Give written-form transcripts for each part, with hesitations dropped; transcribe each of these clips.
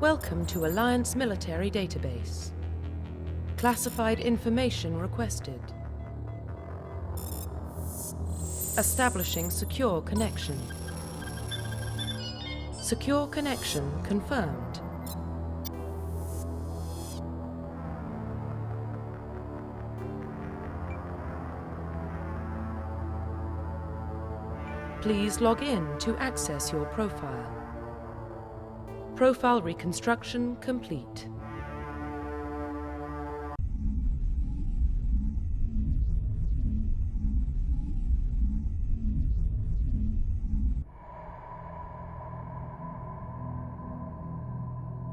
Welcome to Alliance Military Database. Classified information requested. Establishing secure connection. Secure connection confirmed. Please log in to access your profile. Profile reconstruction complete.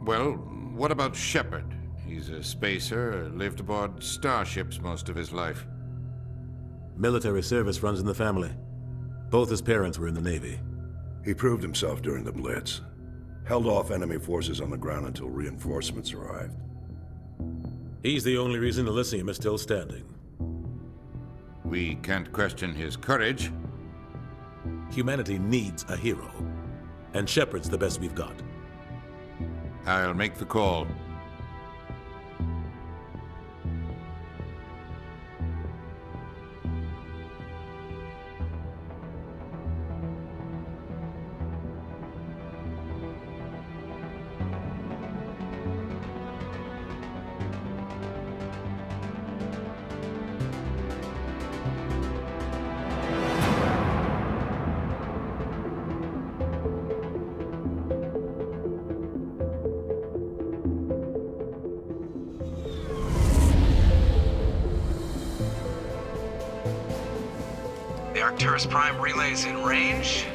Well, what about Shepard? He's a spacer, lived aboard starships most of his life. Military service runs in the family. Both his parents were in the Navy. He proved himself during the Blitz. Held off enemy forces on the ground until reinforcements arrived. He's the only reason Elysium is still standing. We can't question his courage. Humanity needs a hero, and Shepard's the best we've got. I'll make the call. The Arcturus Prime relay is in range.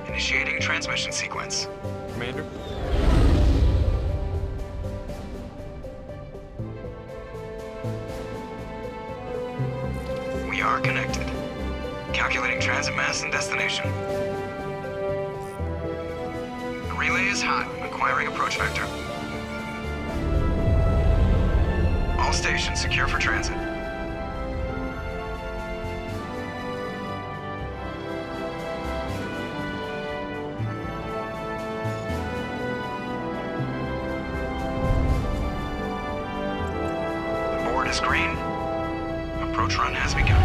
Initiating transmission sequence. Commander? We are connected. Calculating transit mass and destination. The relay is hot. Acquiring approach vector. All stations secure for transit. Board is green. Approach run has begun.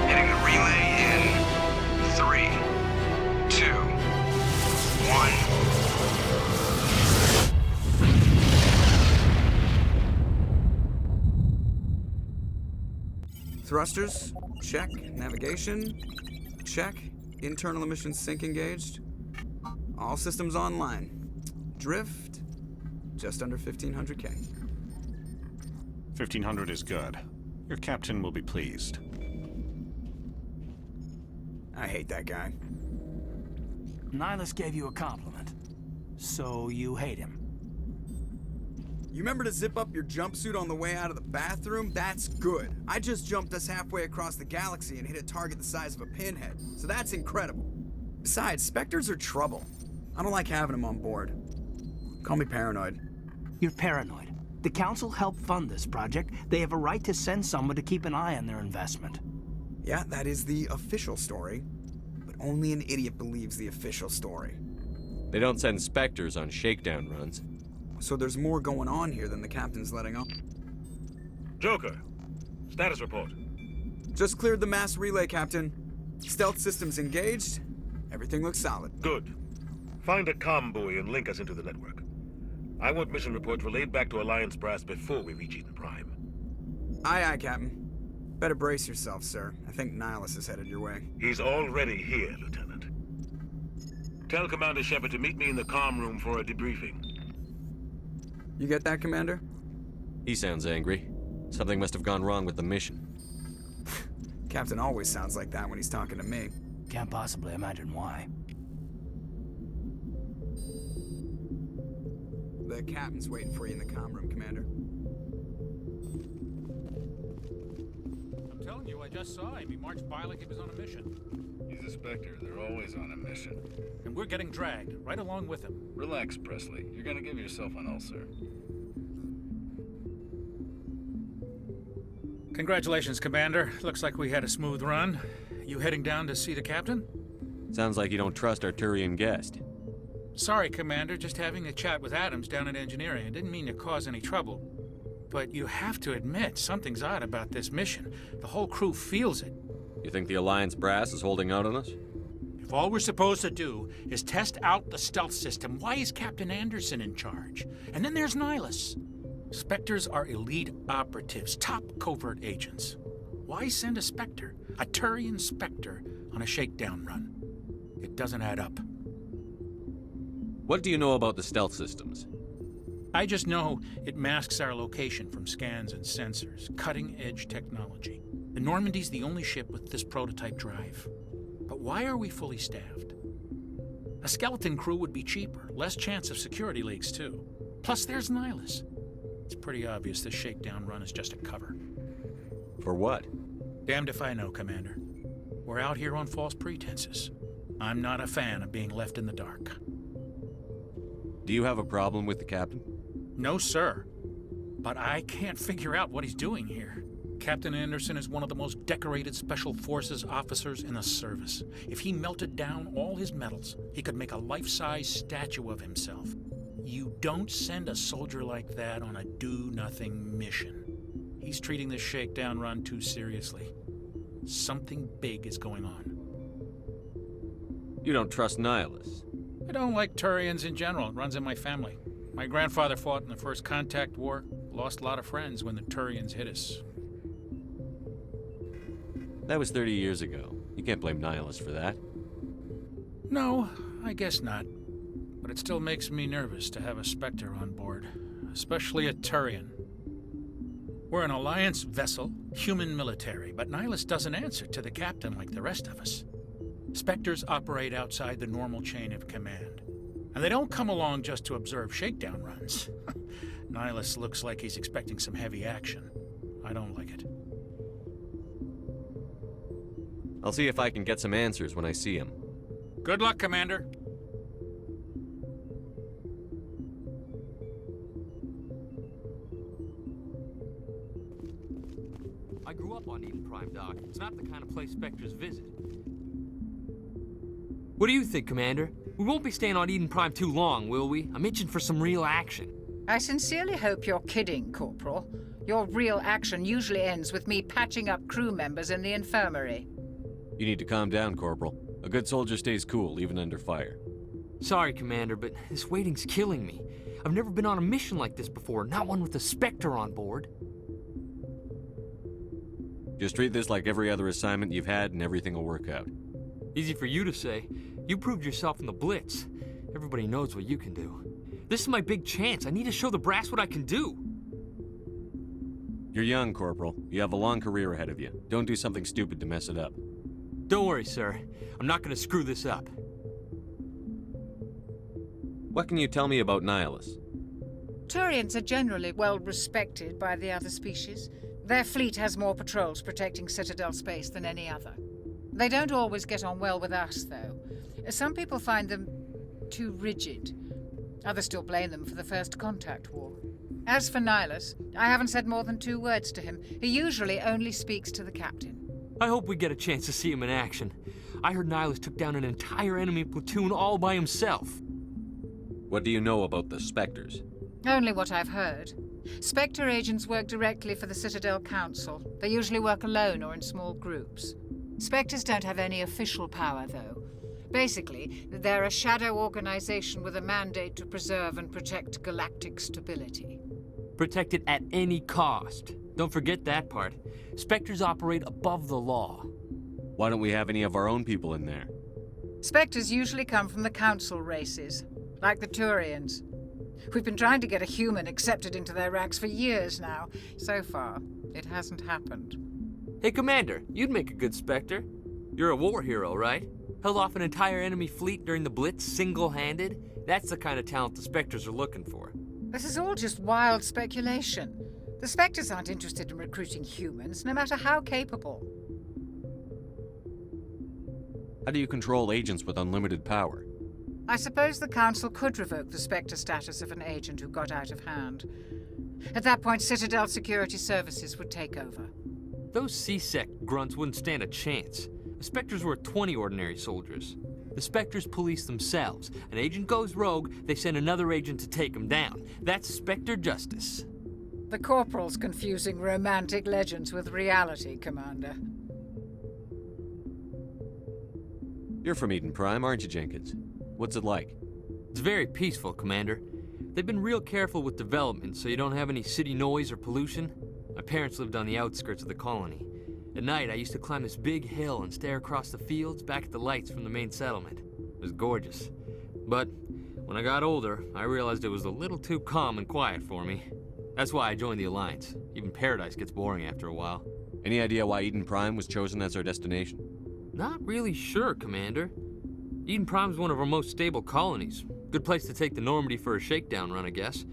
Hitting the relay in 3, 2, 1. Thrusters, check. Navigation, check. Internal emissions sync engaged. All systems online. Drift, just under 1500K. 1500 is good. Your captain will be pleased. I hate that guy. Nihilus gave you a compliment. So you hate him. You remember to zip up your jumpsuit on the way out of the bathroom? That's good. I just jumped us halfway across the galaxy and hit a target the size of a pinhead, so that's incredible. Besides, Spectres are trouble. I don't like having them on board. Call me paranoid. You're paranoid. The Council helped fund this project. They have a right to send someone to keep an eye on their investment. Yeah, that is the official story. But only an idiot believes the official story. They don't send Spectres on shakedown runs. So there's more going on here than the captain's letting on. Joker, status report. Just cleared the mass relay, Captain. Stealth systems engaged. Everything looks solid. Good. Find a comm buoy and link us into the network. I want mission reports relayed back to Alliance brass before we reach Eden Prime. Aye, aye, Captain. Better brace yourself, sir. I think Nihilus is headed your way. He's already here, Lieutenant. Tell Commander Shepard to meet me in the comm room for a debriefing. You get that, Commander? He sounds angry. Something must have gone wrong with the mission. Captain always sounds like that when he's talking to me. Can't possibly imagine why. The captain's waiting for you in the comm room, Commander. I'm telling you, I just saw him. He marched by like he was on a mission. He's a Spectre. They're always on a mission. And we're getting dragged, right along with him. Relax, Presley. You're gonna give yourself an ulcer. Congratulations, Commander. Looks like we had a smooth run. You heading down to see the captain? Sounds like you don't trust our Turian guest. Sorry, Commander. Just having a chat with Adams down at engineering. I didn't mean to cause any trouble. But you have to admit, something's odd about this mission. The whole crew feels it. You think the Alliance brass is holding out on us? If all we're supposed to do is test out the stealth system, why is Captain Anderson in charge? And then there's Nihilus. Spectres are elite operatives, top covert agents. Why send a Spectre, a Turian Spectre, on a shakedown run? It doesn't add up. What do you know about the stealth systems? I just know it masks our location from scans and sensors. Cutting-edge technology. The Normandy's the only ship with this prototype drive. But why are we fully staffed? A skeleton crew would be cheaper, less chance of security leaks, too. Plus, there's Nihilus. It's pretty obvious this shakedown run is just a cover. For what? Damned if I know, Commander. We're out here on false pretenses. I'm not a fan of being left in the dark. Do you have a problem with the captain? No, sir. But I can't figure out what he's doing here. Captain Anderson is one of the most decorated Special Forces officers in the service. If he melted down all his medals, he could make a life-size statue of himself. You don't send a soldier like that on a do-nothing mission. He's treating this shakedown run too seriously. Something big is going on. You don't trust Nihilus? I don't like Turians in general. It runs in my family. My grandfather fought in the First Contact War. Lost a lot of friends when the Turians hit us. That was 30 years ago. You can't blame Nihilus for that. No, I guess not. But it still makes me nervous to have a Spectre on board. Especially a Turian. We're an Alliance vessel, human military, but Nihilus doesn't answer to the captain like the rest of us. Spectres operate outside the normal chain of command. And they don't come along just to observe shakedown runs. Nihilus looks like he's expecting some heavy action. I don't like it. I'll see if I can get some answers when I see him. Good luck, Commander. I grew up on Eden Prime, Doc. It's not the kind of place Spectres visit. What do you think, Commander? We won't be staying on Eden Prime too long, will we? I'm itching for some real action. I sincerely hope you're kidding, Corporal. Your real action usually ends with me patching up crew members in the infirmary. You need to calm down, Corporal. A good soldier stays cool, even under fire. Sorry, Commander, but this waiting's killing me. I've never been on a mission like this before, not one with a Spectre on board. Just treat this like every other assignment you've had and everything will work out. Easy for you to say. You proved yourself in the Blitz. Everybody knows what you can do. This is my big chance. I need to show the brass what I can do. You're young, Corporal. You have a long career ahead of you. Don't do something stupid to mess it up. Don't worry, sir. I'm not going to screw this up. What can you tell me about Nihilus? Turians are generally well respected by the other species. Their fleet has more patrols protecting Citadel space than any other. They don't always get on well with us, though. Some people find them too rigid. Others still blame them for the First Contact War. As for Nihilus, I haven't said more than 2 words to him. He usually only speaks to the captain. I hope we get a chance to see him in action. I heard Nihilus took down an entire enemy platoon all by himself. What do you know about the Spectres? Only what I've heard. Spectre agents work directly for the Citadel Council. They usually work alone or in small groups. Spectres don't have any official power, though. Basically, they're a shadow organization with a mandate to preserve and protect galactic stability. Protect it at any cost. Don't forget that part. Spectres operate above the law. Why don't we have any of our own people in there? Spectres usually come from the Council races, like the Turians. We've been trying to get a human accepted into their ranks for years now. So far, it hasn't happened. Hey, Commander, you'd make a good Spectre. You're a war hero, right? Held off an entire enemy fleet during the Blitz single-handed? That's the kind of talent the Spectres are looking for. This is all just wild speculation. The Spectres aren't interested in recruiting humans, no matter how capable. How do you control agents with unlimited power? I suppose the Council could revoke the Spectre status of an agent who got out of hand. At that point, Citadel Security Services would take over. Those C-Sec grunts wouldn't stand a chance. The Spectres were 20 ordinary soldiers. The Spectres police themselves. An agent goes rogue, they send another agent to take him down. That's Spectre justice. The Corporal's confusing romantic legends with reality, Commander. You're from Eden Prime, aren't you, Jenkins? What's it like? It's very peaceful, Commander. They've been real careful with development so you don't have any city noise or pollution. My parents lived on the outskirts of the colony. At night, I used to climb this big hill and stare across the fields back at the lights from the main settlement. It was gorgeous. But when I got older, I realized it was a little too calm and quiet for me. That's why I joined the Alliance. Even Paradise gets boring after a while. Any idea why Eden Prime was chosen as our destination? Not really sure, Commander. Eden Prime's one of our most stable colonies. Good place to take the Normandy for a shakedown run, I guess.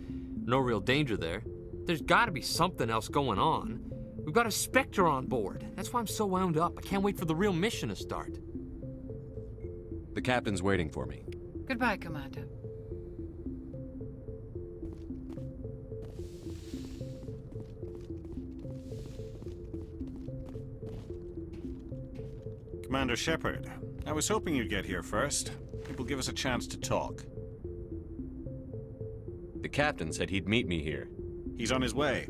No real danger there. There's gotta be something else going on. We've got a Spectre on board. That's why I'm so wound up. I can't wait for the real mission to start. The captain's waiting for me. Goodbye, Commander. Commander Shepard, I was hoping you'd get here first. It will give us a chance to talk. The captain said he'd meet me here. He's on his way.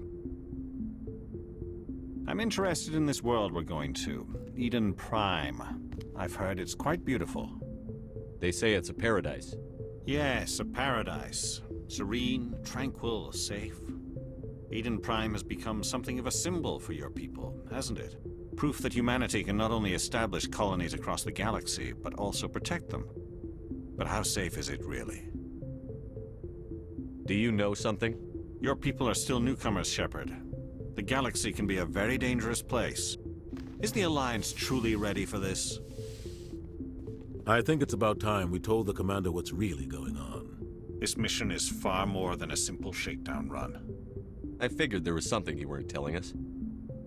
I'm interested in this world we're going to, Eden Prime. I've heard it's quite beautiful. They say it's a paradise. Yes, a paradise. Serene, tranquil, safe. Eden Prime has become something of a symbol for your people, hasn't it? Proof that humanity can not only establish colonies across the galaxy, but also protect them. But how safe is it really? Do you know something? Your people are still newcomers, Shepard. The galaxy can be a very dangerous place. Is the Alliance truly ready for this? I think it's about time we told the Commander what's really going on. This mission is far more than a simple shakedown run. I figured there was something you weren't telling us.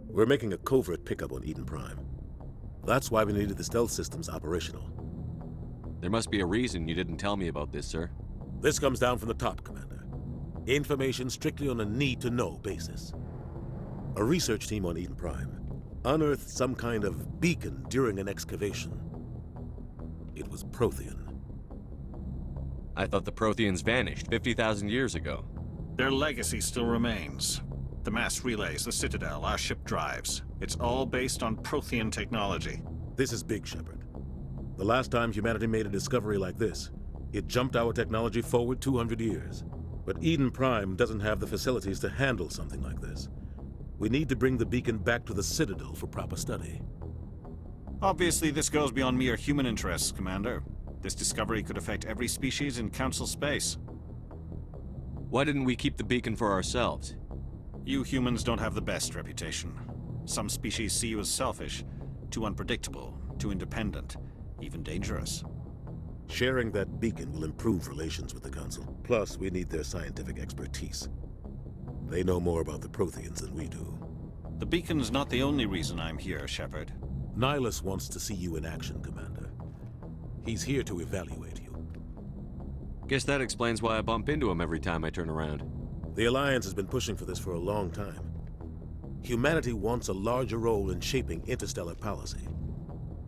We're making a covert pickup on Eden Prime. That's why we needed the stealth systems operational. There must be a reason you didn't tell me about this, sir. This comes down from the top, Commander. Information strictly on a need-to-know basis. A research team on Eden Prime unearthed some kind of beacon during an excavation. It was Prothean. I thought the Protheans vanished 50,000 years ago. Their legacy still remains. The mass relays, the Citadel, our ship drives. It's all based on Prothean technology. This is big, Shepard. The last time humanity made a discovery like this, it jumped our technology forward 200 years. But Eden Prime doesn't have the facilities to handle something like this. We need to bring the beacon back to the Citadel for proper study. Obviously, this goes beyond mere human interests, Commander. This discovery could affect every species in Council space. Why didn't we keep the beacon for ourselves? You humans don't have the best reputation. Some species see you as selfish, too unpredictable, too independent, even dangerous. Sharing that beacon will improve relations with the Council. Plus, we need their scientific expertise. They know more about the Protheans than we do. The beacon's not the only reason I'm here, Shepard. Nihilus wants to see you in action, Commander. He's here to evaluate you. Guess that explains why I bump into him every time I turn around. The Alliance has been pushing for this for a long time. Humanity wants a larger role in shaping interstellar policy.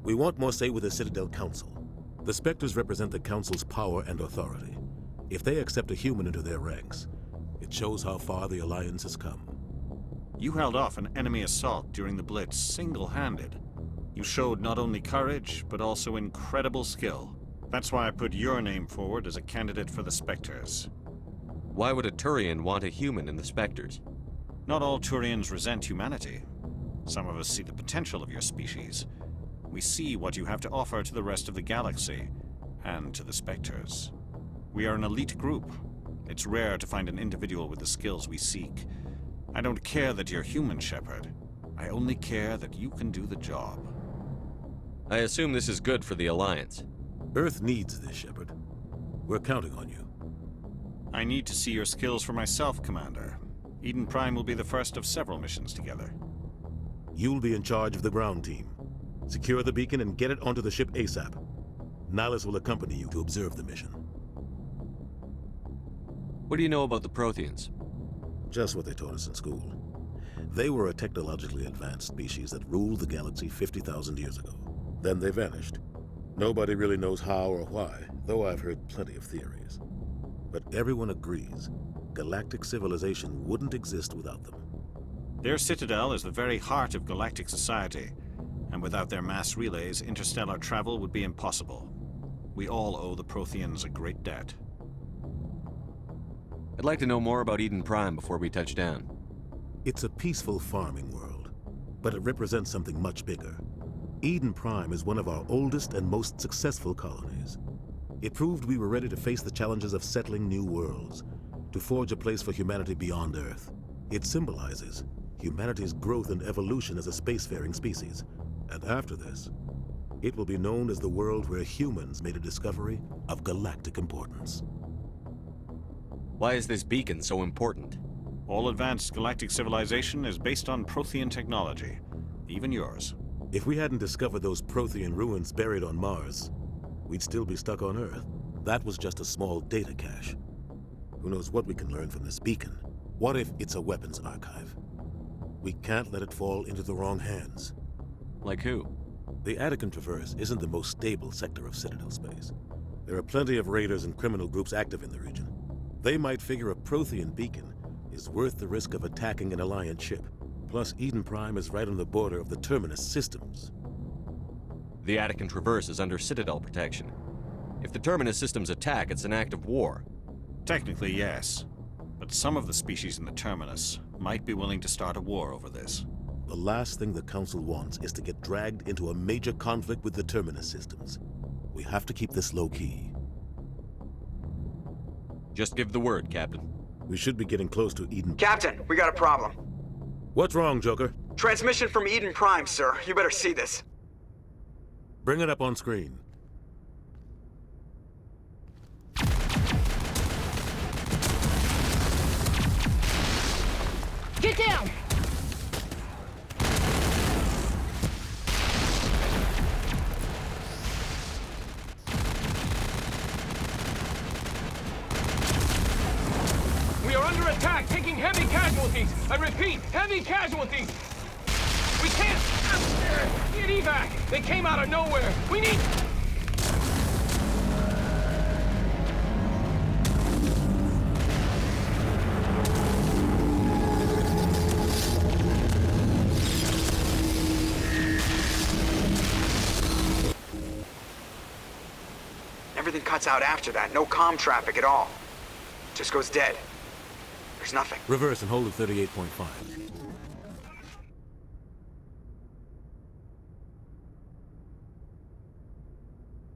We want more say with the Citadel Council. The Spectres represent the Council's power and authority. If they accept a human into their ranks, it shows how far the Alliance has come. You held off an enemy assault during the Blitz single-handed. You showed not only courage, but also incredible skill. That's why I put your name forward as a candidate for the Spectres. Why would a Turian want a human in the Spectres? Not all Turians resent humanity. Some of us see the potential of your species. We see what you have to offer to the rest of the galaxy, and to the Spectres. We are an elite group. It's rare to find an individual with the skills we seek. I don't care that you're human, Shepard. I only care that you can do the job. I assume this is good for the Alliance. Earth needs this, Shepard. We're counting on you. I need to see your skills for myself, Commander. Eden Prime will be the first of several missions together. You'll be in charge of the ground team. Secure the beacon and get it onto the ship ASAP. Nihilus will accompany you to observe the mission. What do you know about the Protheans? Just what they taught us in school. They were a technologically advanced species that ruled the galaxy 50,000 years ago. Then they vanished. Nobody really knows how or why, though I've heard plenty of theories. But everyone agrees galactic civilization wouldn't exist without them. Their citadel is the very heart of galactic society, and without their mass relays, interstellar travel would be impossible. We all owe the Protheans a great debt. I'd like to know more about Eden Prime before we touch down. It's a peaceful farming world, but it represents something much bigger. Eden Prime is one of our oldest and most successful colonies. It proved we were ready to face the challenges of settling new worlds, to forge a place for humanity beyond Earth. It symbolizes humanity's growth and evolution as a spacefaring species. And after this, it will be known as the world where humans made a discovery of galactic importance. Why is this beacon so important? All advanced galactic civilization is based on Prothean technology, even yours. If we hadn't discovered those Prothean ruins buried on Mars, we'd still be stuck on Earth. That was just a small data cache. Who knows what we can learn from this beacon? What if it's a weapons archive? We can't let it fall into the wrong hands. Like who? The Attican Traverse isn't the most stable sector of Citadel space. There are plenty of raiders and criminal groups active in the region. They might figure a Prothean beacon is worth the risk of attacking an Alliance ship. Plus, Eden Prime is right on the border of the Terminus systems. The Attican Traverse is under Citadel protection. If the Terminus systems attack, it's an act of war. Technically, yes. But some of the species in the Terminus might be willing to start a war over this. The last thing the Council wants is to get dragged into a major conflict with the Terminus systems. We have to keep this low-key. Just give the word, Captain. We should be getting close to Eden. Captain, we got a problem. What's wrong, Joker? Transmission from Eden Prime, sir. You better see this. Bring it up on screen. Get down! We are under attack, taking heavy casualties. I repeat, heavy casualties. We can't get evac. They came out of nowhere. We need... Everything cuts out after that. No comm traffic at all. Just goes dead. There's nothing. Reverse and hold at 38.5.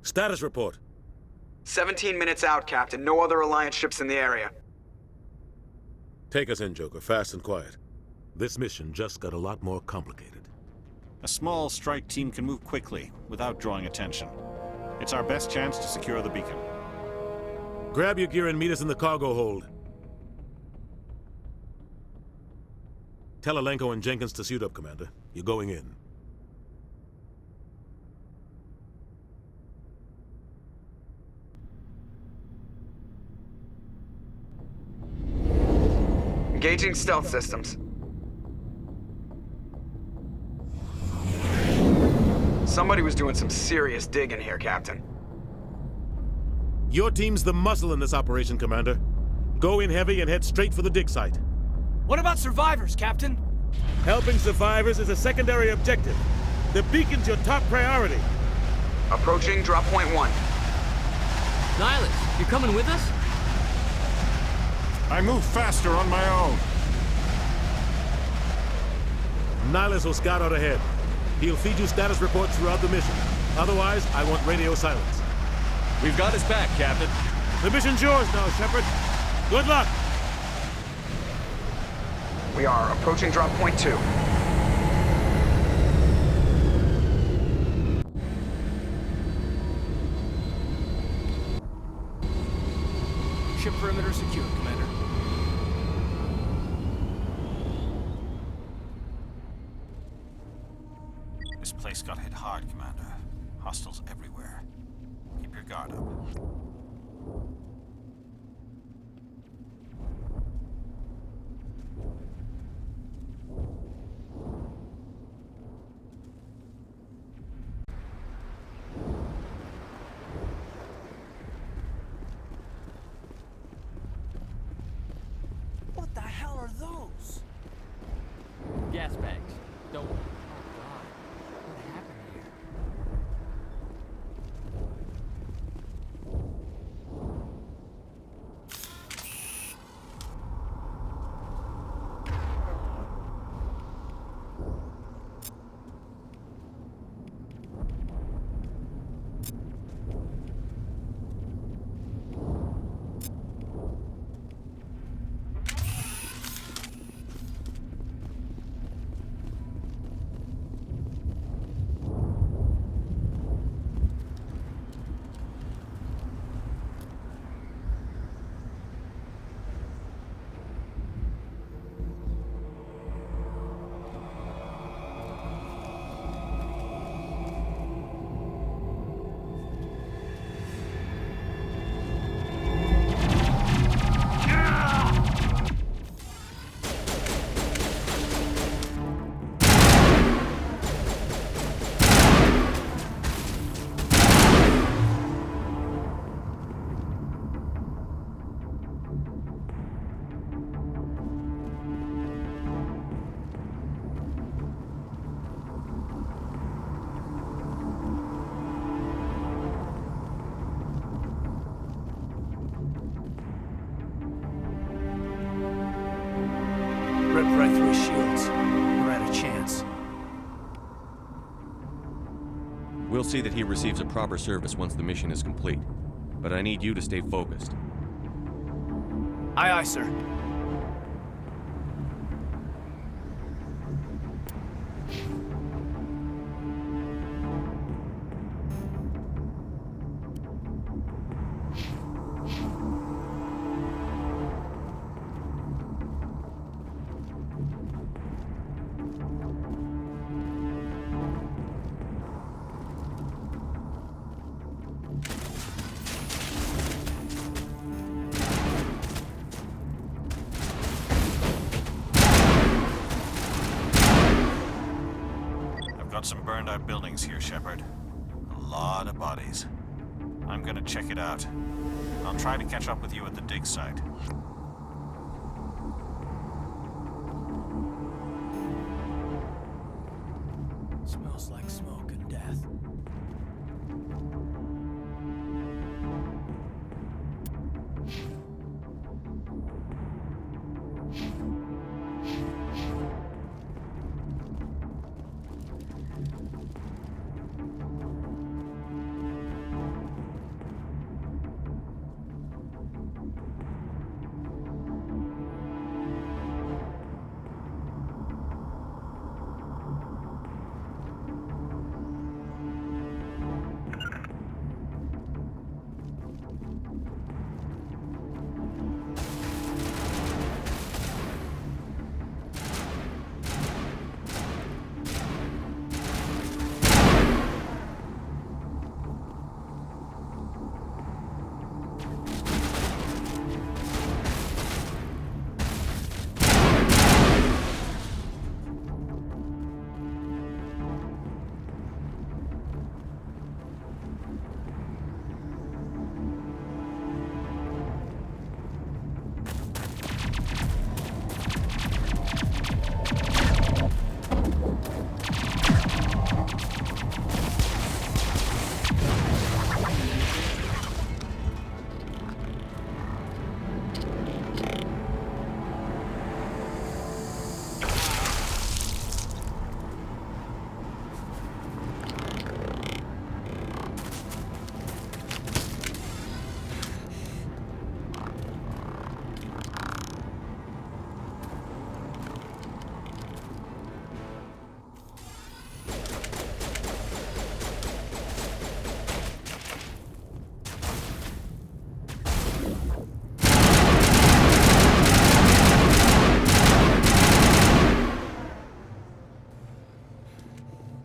Status report. 17 minutes out, Captain. No other Alliance ships in the area. Take us in, Joker, fast and quiet. This mission just got a lot more complicated. A small strike team can move quickly, without drawing attention. It's our best chance to secure the beacon. Grab your gear and meet us in the cargo hold. Tell Alenko and Jenkins to suit up, Commander. You're going in. Engaging stealth systems. Somebody was doing some serious digging here, Captain. Your team's the muscle in this operation, Commander. Go in heavy and head straight for the dig site. What about survivors, Captain? Helping survivors is a secondary objective. The beacon's your top priority. Approaching drop point 1. Nihilus, you coming with us? I move faster on my own. Nihilus will scout out ahead. He'll feed you status reports throughout the mission. Otherwise, I want radio silence. We've got his back, Captain. The mission's yours now, Shepard. Good luck! We are approaching drop point 2. Ship perimeter secure, Commander. This place got hit hard, Commander. Hostiles everywhere. Keep your guard up. see that he receives a proper service once the mission is complete. But I need you to stay focused. Aye, aye, sir. Got some burned out buildings here, Shepard. A lot of bodies. I'm gonna check it out. I'll try to catch up with you at the dig site. Smells like smoke and death.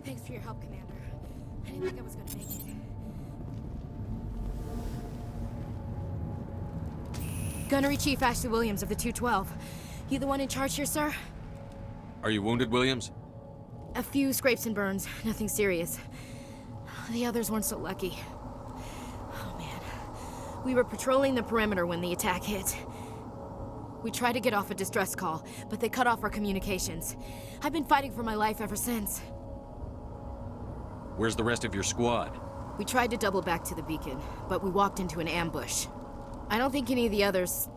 Thanks for your help, Commander. I didn't think I was gonna make it. Gunnery Chief Ashley Williams of the 212. You the one in charge here, sir? Are you wounded, Williams? A few scrapes and burns, nothing serious. The others weren't so lucky. Oh man. We were patrolling the perimeter when the attack hit. We tried to get off a distress call, but they cut off our communications. I've been fighting for my life ever since. Where's the rest of your squad? We tried to double back to the beacon, but we walked into an ambush. I don't think any of the others...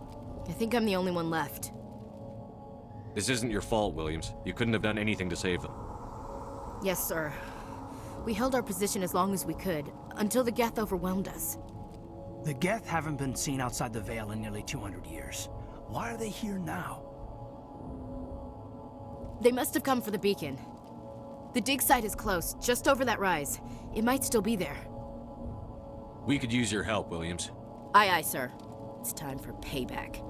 I think I'm the only one left. This isn't your fault, Williams. You couldn't have done anything to save them. Yes, sir. We held our position as long as we could, until the Geth overwhelmed us. The Geth haven't been seen outside the Veil in nearly 200 years. Why are they here now? They must have come for the beacon. The dig site is close, just over that rise. It might still be there. We could use your help, Williams. Aye, aye, sir. It's time for payback.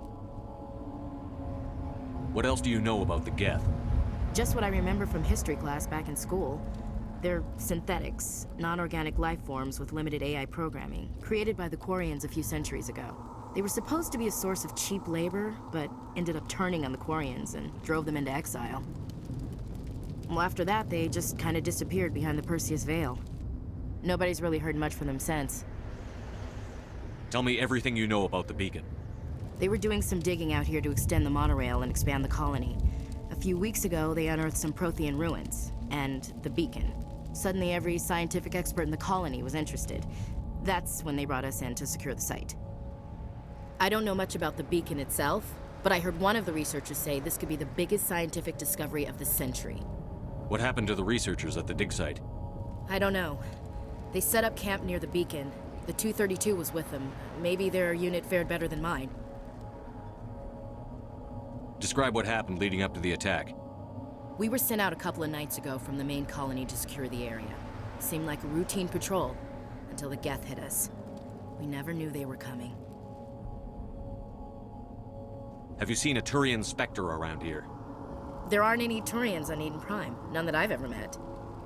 What else do you know about the Geth? Just what I remember from history class back in school. They're synthetics, non-organic life forms with limited AI programming, created by the Quarians a few centuries ago. They were supposed to be a source of cheap labor, but ended up turning on the Quarians and drove them into exile. Well, after that, they just kind of disappeared behind the Perseus Veil. Nobody's really heard much from them since. Tell me everything you know about the beacon. They were doing some digging out here to extend the monorail and expand the colony. A few weeks ago, they unearthed some Prothean ruins, and the beacon. Suddenly, every scientific expert in the colony was interested. That's when they brought us in to secure the site. I don't know much about the beacon itself, but I heard one of the researchers say this could be the biggest scientific discovery of the century. What happened to the researchers at the dig site? I don't know. They set up camp near the beacon. The 232 was with them. Maybe their unit fared better than mine. Describe what happened leading up to the attack. We were sent out a couple of nights ago from the main colony to secure the area. Seemed like a routine patrol, until the Geth hit us. We never knew they were coming. Have you seen a Turian Spectre around here? There aren't any Turians on Eden Prime. None that I've ever met.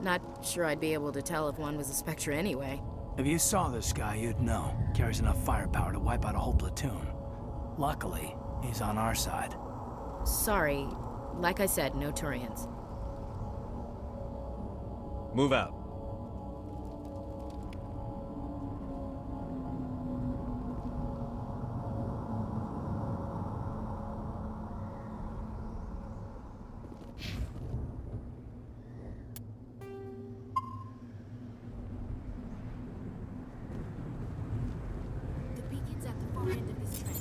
Not sure I'd be able to tell if one was a Spectre anyway. If you saw this guy, you'd know. Carries enough firepower to wipe out a whole platoon. Luckily, he's on our side. Sorry. Like I said, no Turians. Move out. The beacon's at the far end of this trench.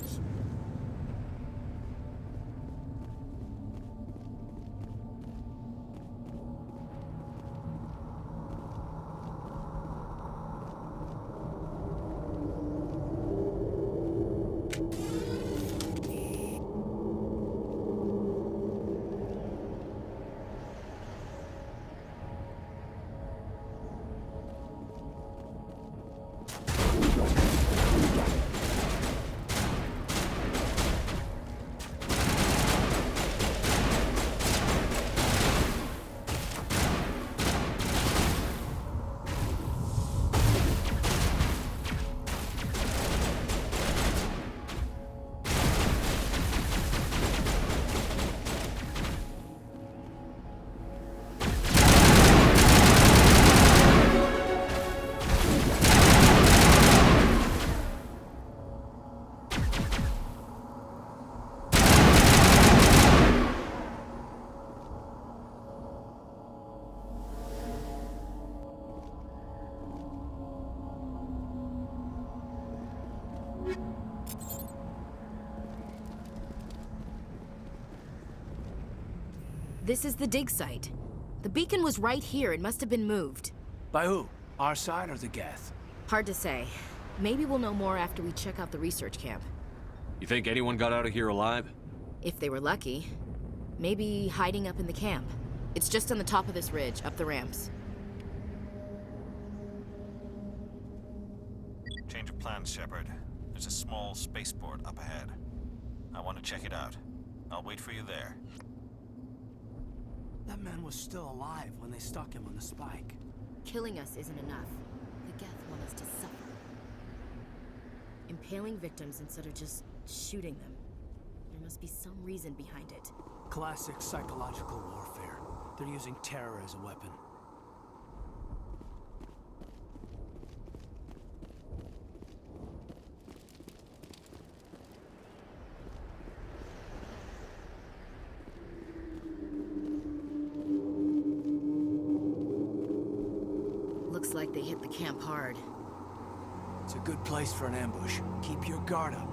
This is the dig site. The beacon was right here. It must have been moved. By who? Our side or the Geth? Hard to say. Maybe we'll know more after we check out the research camp. You think anyone got out of here alive? If they were lucky. Maybe hiding up in the camp. It's just on the top of this ridge, up the ramps. Change of plans, Shepard. There's a small spaceport up ahead. I want to check it out. I'll wait for you there. That man was still alive when they stuck him on the spike. Killing us isn't enough. The Geth want us to suffer. Impaling victims instead of just shooting them. There must be some reason behind it. Classic psychological warfare. They're using terror as a weapon. Looks like they hit the camp hard. It's a good place for an ambush. Keep your guard up.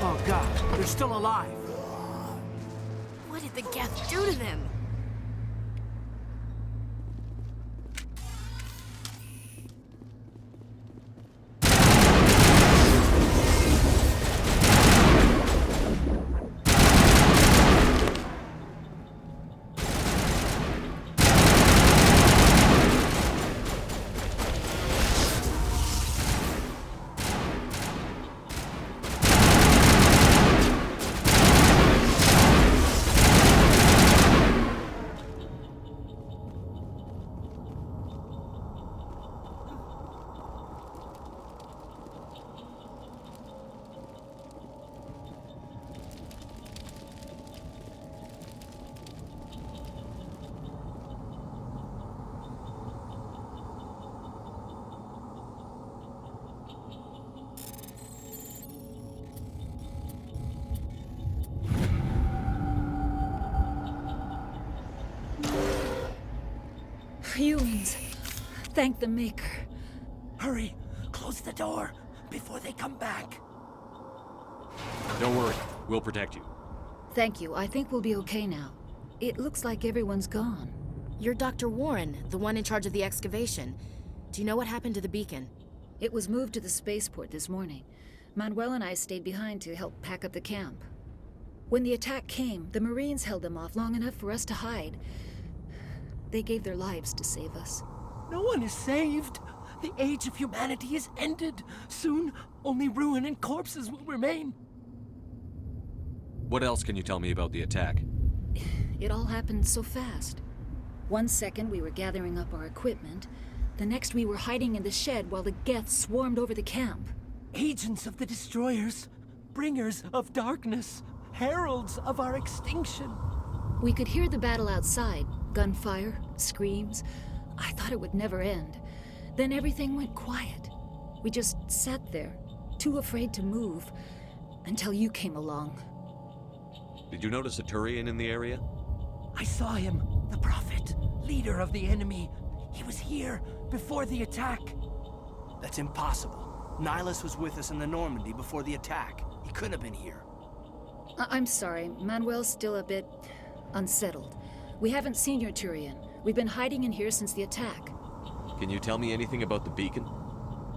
Oh God, they're still alive. What did the Geth do to them? Humans. Thank the Maker. Hurry! Close the door before they come back. Don't worry, we'll protect you. Thank you. I think we'll be okay now. It looks like everyone's gone. You're Dr. Warren, the one in charge of the excavation. Do you know what happened to the beacon? It was moved to the spaceport this morning. Manuel and I stayed behind to help pack up the camp. When the attack came, the Marines held them off long enough for us to hide. They gave their lives to save us. No one is saved. The age of humanity is ended. Soon, only ruin and corpses will remain. What else can you tell me about the attack? It all happened so fast. 1 second we were gathering up our equipment. The next we were hiding in the shed while the Geth swarmed over the camp. Agents of the destroyers, bringers of darkness, heralds of our extinction. We could hear the battle outside. Gunfire, screams. I thought it would never end. Then everything went quiet. We just sat there, too afraid to move, until you came along. Did you notice a Turian in the area? I saw him, the Prophet, leader of the enemy. He was here before the attack. That's impossible. Nihilus was with us in the Normandy before the attack. He couldn't have been here. I'm sorry, Manuel's still a bit unsettled. We haven't seen your Turian. We've been hiding in here since the attack. Can you tell me anything about the beacon?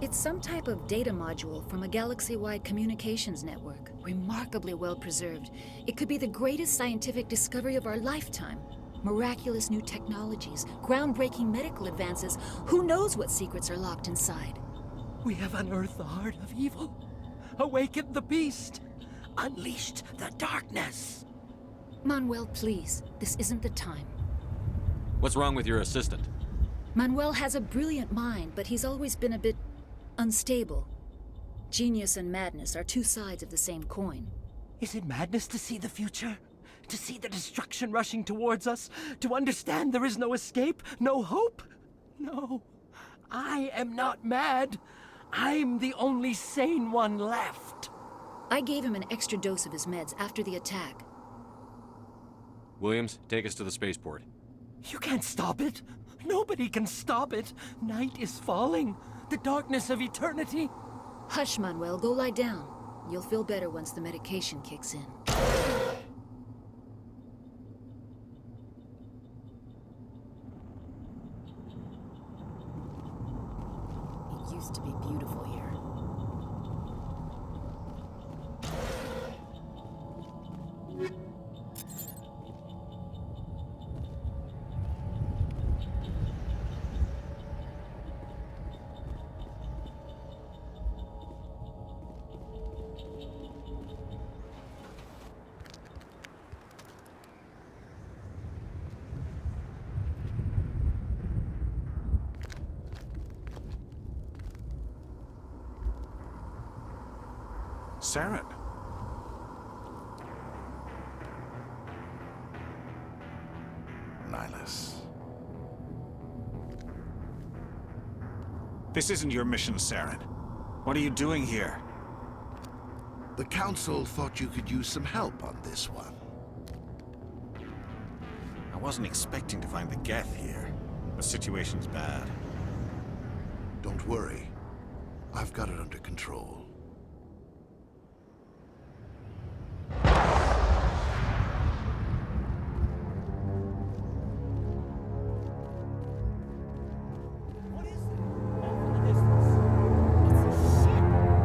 It's some type of data module from a galaxy-wide communications network. Remarkably well preserved. It could be the greatest scientific discovery of our lifetime. Miraculous new technologies, groundbreaking medical advances. Who knows what secrets are locked inside? We have unearthed the heart of evil, awakened the beast, unleashed the darkness. Manuel, please. This isn't the time. What's wrong with your assistant? Manuel has a brilliant mind, but he's always been a bit unstable. Genius and madness are two sides of the same coin. Is it madness to see the future? To see the destruction rushing towards us? To understand there is no escape? No hope? No. I am not mad. I'm the only sane one left. I gave him an extra dose of his meds after the attack. Williams, take us to the spaceport. You can't stop it. Nobody can stop it. Night is falling. The darkness of eternity. Hush, Manuel. Go lie down. You'll feel better once the medication kicks in. It used to be beautiful here. Saren. Nihilus. This isn't your mission, Saren. What are you doing here? The Council thought you could use some help on this one. I wasn't expecting to find the Geth here. The situation's bad. Don't worry. I've got it under control.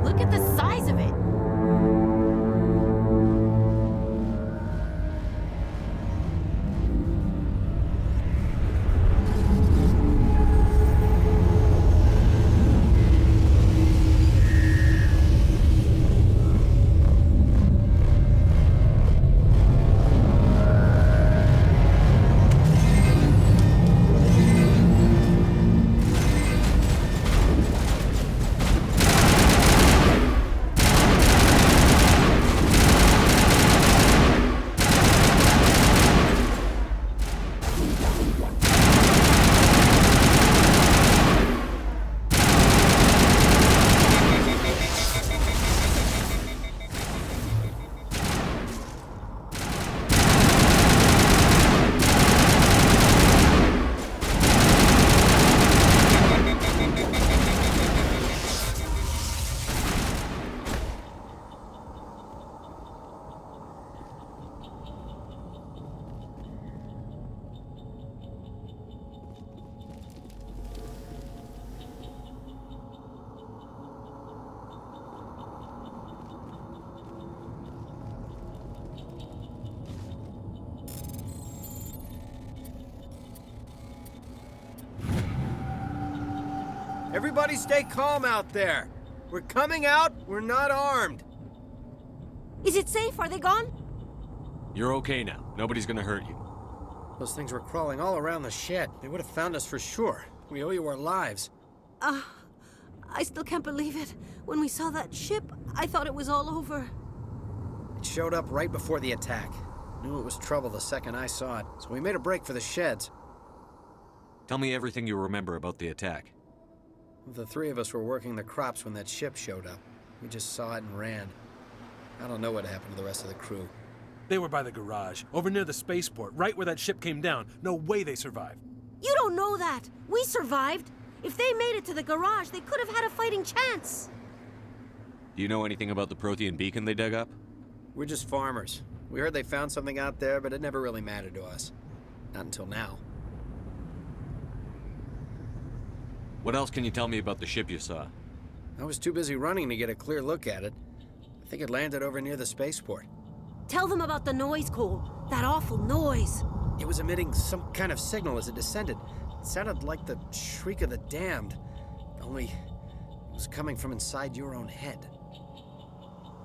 Look at the size of it! Everybody stay calm out there. We're coming out, we're not armed. Is it safe? Are they gone? You're okay now. Nobody's gonna hurt you. Those things were crawling all around the shed. They would have found us for sure. We owe you our lives. I still can't believe it. When we saw that ship, I thought it was all over. It showed up right before the attack. Knew it was trouble the second I saw it, so we made a break for the sheds. Tell me everything you remember about the attack. The three of us were working the crops when that ship showed up. We just saw it and ran. I don't know what happened to the rest of the crew. They were by the garage, over near the spaceport, right where that ship came down. No way they survived. You don't know that. We survived. If they made it to the garage, they could have had a fighting chance. Do you know anything about the Prothean beacon they dug up? We're just farmers. We heard they found something out there, but it never really mattered to us. Not until now. What else can you tell me about the ship you saw? I was too busy running to get a clear look at it. I think it landed over near the spaceport. Tell them about the noise, Cole. That awful noise. It was emitting some kind of signal as it descended. It sounded like the shriek of the damned. Only it was coming from inside your own head.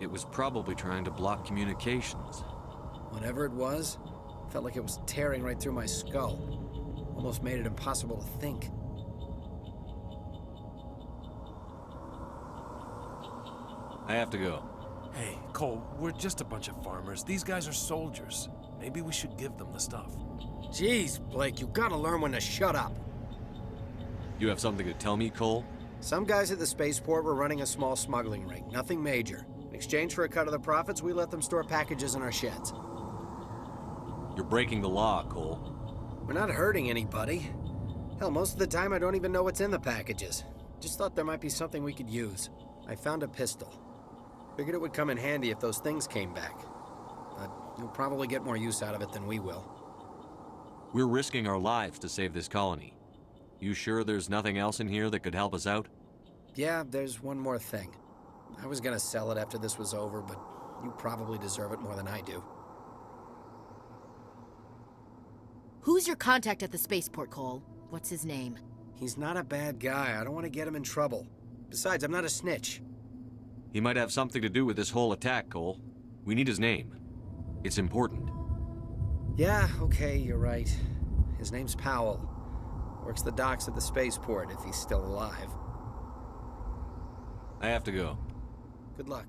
It was probably trying to block communications. Whatever it was, felt like it was tearing right through my skull. Almost made it impossible to think. I have to go. Hey, Cole, we're just a bunch of farmers. These guys are soldiers. Maybe we should give them the stuff. Jeez, Blake, you gotta learn when to shut up. You have something to tell me, Cole? Some guys at the spaceport were running a small smuggling ring, nothing major. In exchange for a cut of the profits, we let them store packages in our sheds. You're breaking the law, Cole. We're not hurting anybody. Hell, most of the time I don't even know what's in the packages. Just thought there might be something we could use. I found a pistol. Figured it would come in handy if those things came back. But you'll probably get more use out of it than we will. We're risking our lives to save this colony. You sure there's nothing else in here that could help us out? Yeah, there's one more thing. I was gonna sell it after this was over, but you probably deserve it more than I do. Who's your contact at the spaceport, Cole? What's his name? He's not a bad guy. I don't want to get him in trouble. Besides, I'm not a snitch. He might have something to do with this whole attack, Cole. We need his name. It's important. Yeah, okay, you're right. His name's Powell. Works the docks at the spaceport, if he's still alive. I have to go. Good luck.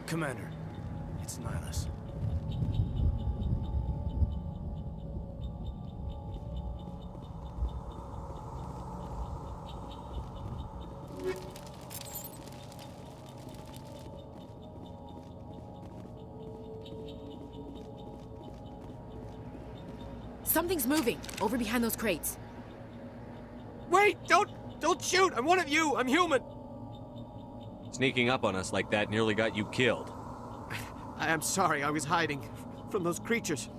Commander, it's Nihilus. Something's moving, over behind those crates. Wait! Don't shoot! I'm one of you! I'm human! Sneaking up on us like that nearly got you killed. I'm sorry, I was hiding from those creatures.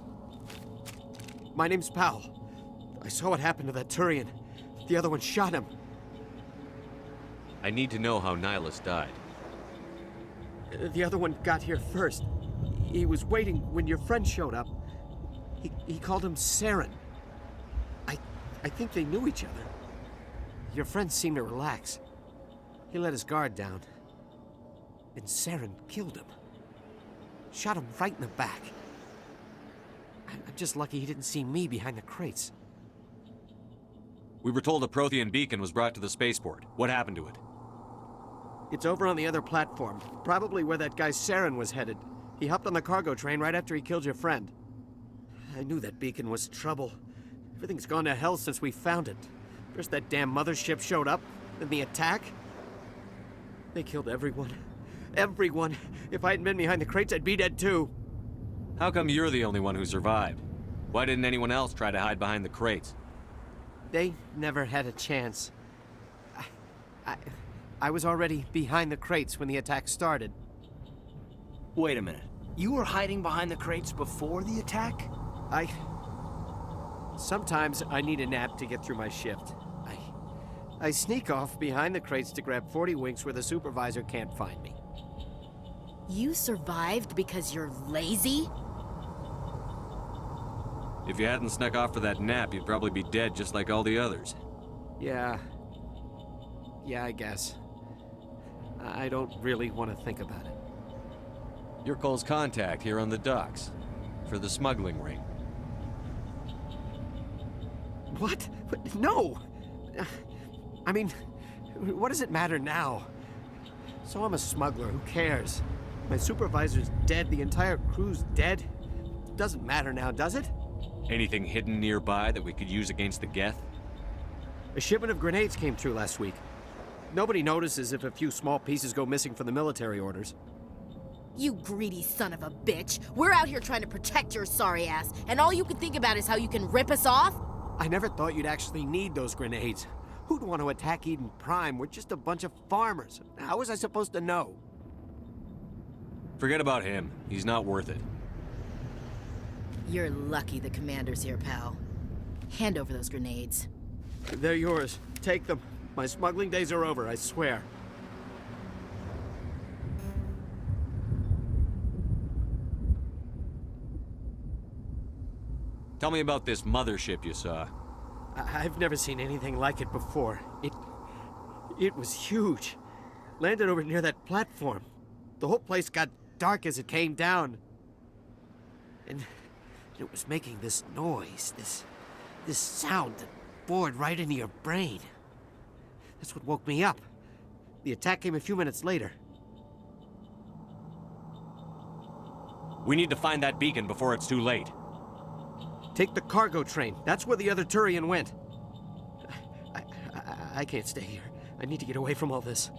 My name's Powell. I saw what happened to that Turian. The other one shot him. I need to know how Nihilus died. The other one got here first. He was waiting when your friend showed up. He called him Saren. I think they knew each other. Your friend seemed to relax. He let his guard down. And Saren killed him. Shot him right in the back. I'm just lucky he didn't see me behind the crates. We were told a Prothean beacon was brought to the spaceport. What happened to it? It's over on the other platform. Probably where that guy Saren was headed. He hopped on the cargo train right after he killed your friend. I knew that beacon was trouble. Everything's gone to hell since we found it. First that damn mothership showed up, then the attack. They killed everyone. Everyone. If I hadn't been behind the crates, I'd be dead too. How come you're the only one who survived? Why didn't anyone else try to hide behind the crates? They never had a chance. I was already behind the crates when the attack started. Wait a minute. You were hiding behind the crates before the attack? Sometimes I need a nap to get through my shift. I sneak off behind the crates to grab 40 winks where the supervisor can't find me. You survived because you're lazy? If you hadn't snuck off for that nap, you'd probably be dead just like all the others. Yeah, I guess. I don't really want to think about it. You're Cole's contact here on the docks for the smuggling ring. What? No! I mean, what does it matter now? So I'm a smuggler, who cares? My supervisor's dead, the entire crew's dead. Doesn't matter now, does it? Anything hidden nearby that we could use against the Geth? A shipment of grenades came through last week. Nobody notices if a few small pieces go missing from the military orders. You greedy son of a bitch. We're out here trying to protect your sorry ass, and all you can think about is how you can rip us off? I never thought you'd actually need those grenades. Who'd want to attack Eden Prime? We're just a bunch of farmers. How was I supposed to know? Forget about him. He's not worth it. You're lucky the commander's here, pal. Hand over those grenades. They're yours. Take them. My smuggling days are over, I swear. Tell me about this mothership you saw. I've never seen anything like it before. It was huge. Landed over near that platform. The whole place got dark as it came down. And it was making this noise, this sound that bored right into your brain. That's what woke me up. The attack came a few minutes later. We need to find that beacon before it's too late. Take the cargo train. That's where the other Turian went. I can't stay here. I need to get away from all this.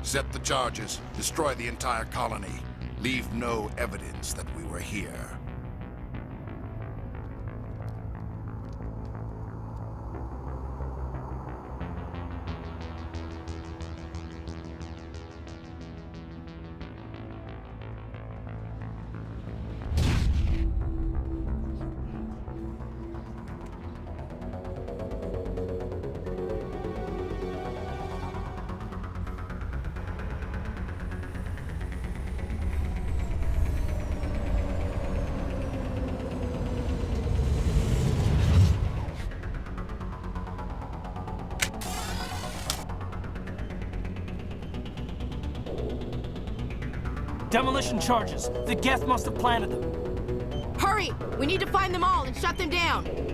Set the charges. Destroy the entire colony. Leave no evidence that we were here. Demolition charges. The Geth must have planted them. Hurry! We need to find them all and shut them down!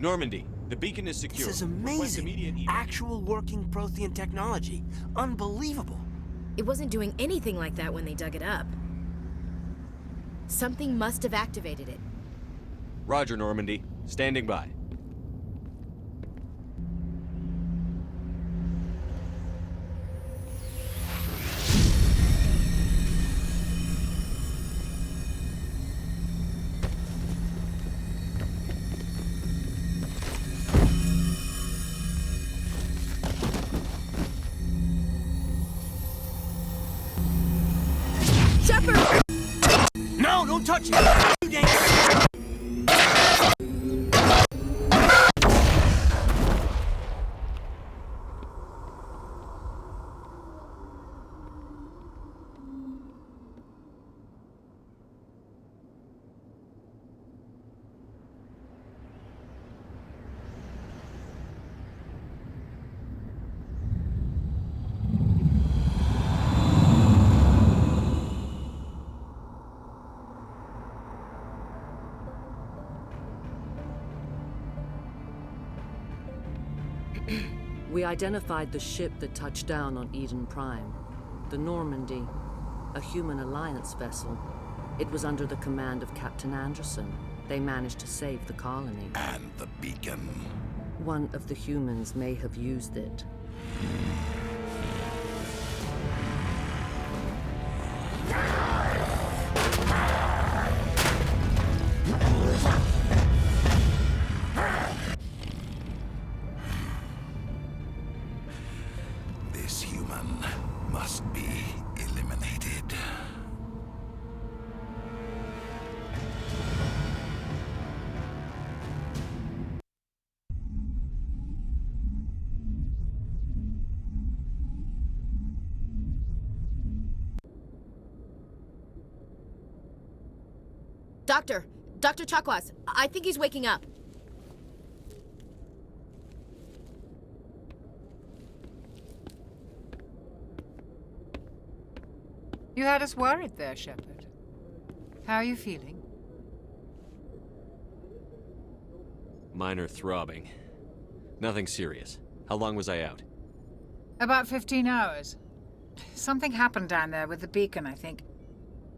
Normandy, the beacon is secure. This is amazing. Actual working Prothean technology. Unbelievable. It wasn't doing anything like that when they dug it up. Something must have activated it. Roger, Normandy. Standing by. Shepard! No, don't touch it! You dangerous! We identified the ship that touched down on Eden Prime. The Normandy, a human alliance vessel. It was under the command of Captain Anderson. They managed to save the colony. And the beacon. One of the humans may have used it. This human must be eliminated. Dr. Chakwas, I think he's waking up. You had us worried there, Shepard. How are you feeling? Minor throbbing. Nothing serious. How long was I out? About 15 hours. Something happened down there with the beacon, I think.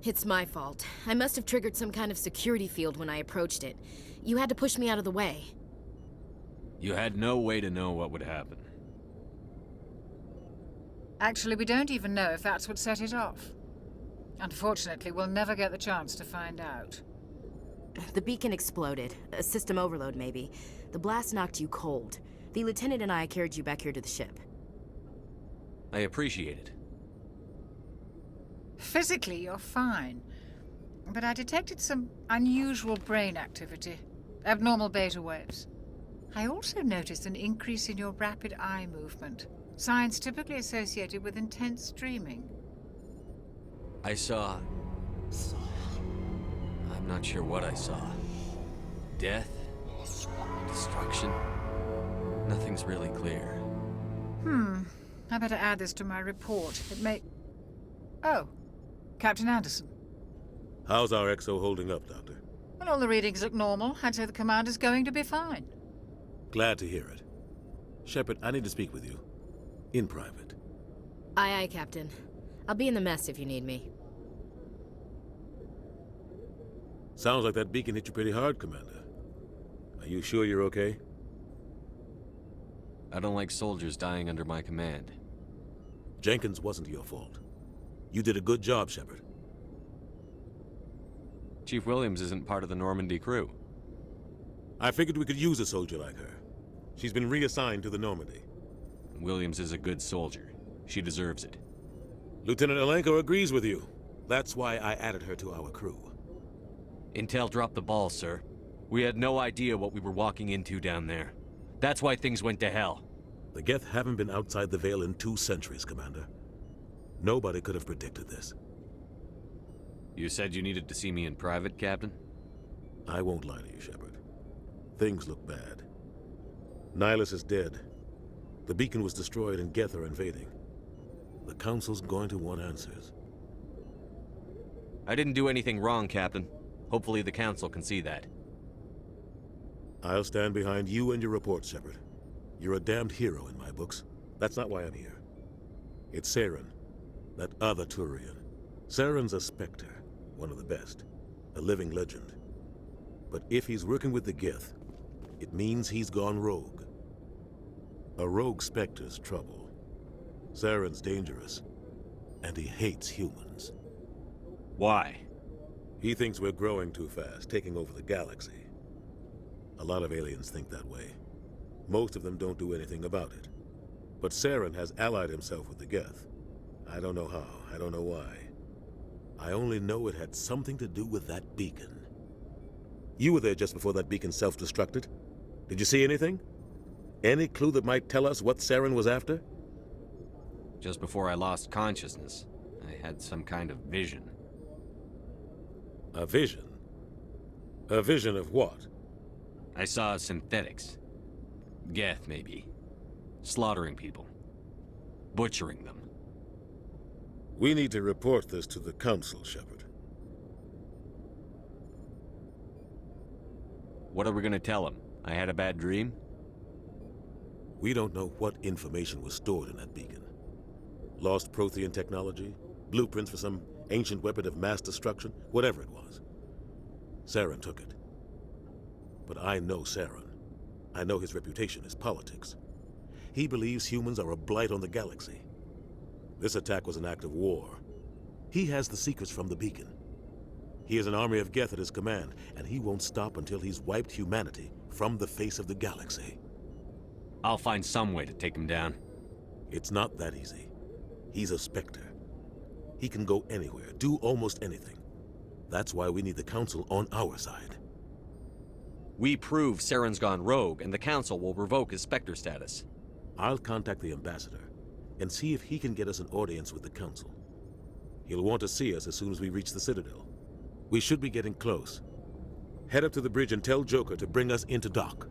It's my fault. I must have triggered some kind of security field when I approached it. You had to push me out of the way. You had no way to know what would happen. Actually, we don't even know if that's what set it off. Unfortunately, we'll never get the chance to find out. The beacon exploded. A system overload, maybe. The blast knocked you cold. The lieutenant and I carried you back here to the ship. I appreciate it. Physically, you're fine. But I detected some unusual brain activity. Abnormal beta waves. I also noticed an increase in your rapid eye movement. Signs typically associated with intense dreaming. I saw... I'm not sure what I saw. Death? Destruction? Nothing's really clear. I better add this to my report. It may... Oh. Captain Anderson. How's our XO holding up, Doctor? Well, all the readings look normal. I'd say the commander's going to be fine. Glad to hear it. Shepard, I need to speak with you. In private. Aye, aye, Captain. I'll be in the mess if you need me. Sounds like that beacon hit you pretty hard, Commander. Are you sure you're okay? I don't like soldiers dying under my command. Jenkins wasn't your fault. You did a good job, Shepard. Chief Williams isn't part of the Normandy crew. I figured we could use a soldier like her. She's been reassigned to the Normandy. Williams is a good soldier. She deserves it. Lieutenant Alenko agrees with you. That's why I added her to our crew. Intel dropped the ball, sir. We had no idea what we were walking into down there. That's why things went to hell. The Geth haven't been outside the Veil in 2 centuries, Commander. Nobody could have predicted this. You said you needed to see me in private, Captain? I won't lie to you, Shepard. Things look bad. Nihilus is dead. The beacon was destroyed and Geth are invading. The Council's going to want answers. I didn't do anything wrong, Captain. Hopefully the Council can see that. I'll stand behind you and your report, Shepard. You're a damned hero in my books. That's not why I'm here. It's Saren, that other Turian. Saren's a Spectre, one of the best, a living legend. But if he's working with the Geth, it means he's gone rogue. A rogue Spectre's trouble. Saren's dangerous, and he hates humans. Why? He thinks we're growing too fast, taking over the galaxy. A lot of aliens think that way. Most of them don't do anything about it. But Saren has allied himself with the Geth. I don't know how, I don't know why. I only know it had something to do with that beacon. You were there just before that beacon self-destructed. Did you see anything? Any clue that might tell us what Saren was after? Just before I lost consciousness, I had some kind of vision. A vision? A vision of what? I saw synthetics. Geth, maybe. Slaughtering people. Butchering them. We need to report this to the Council, Shepard. What are we gonna tell him? I had a bad dream? We don't know what information was stored in that beacon. Lost Prothean technology? Blueprints for some ancient weapon of mass destruction? Whatever it was. Saren took it. But I know Saren. I know his reputation is politics. He believes humans are a blight on the galaxy. This attack was an act of war. He has the secrets from the beacon. He has an army of Geth at his command, and he won't stop until he's wiped humanity from the face of the galaxy. I'll find some way to take him down. It's not that easy. He's a Spectre. He can go anywhere, do almost anything. That's why we need the Council on our side. We prove Saren's gone rogue, and the Council will revoke his Spectre status. I'll contact the Ambassador and see if he can get us an audience with the Council. He'll want to see us as soon as we reach the Citadel. We should be getting close. Head up to the bridge and tell Joker to bring us into dock.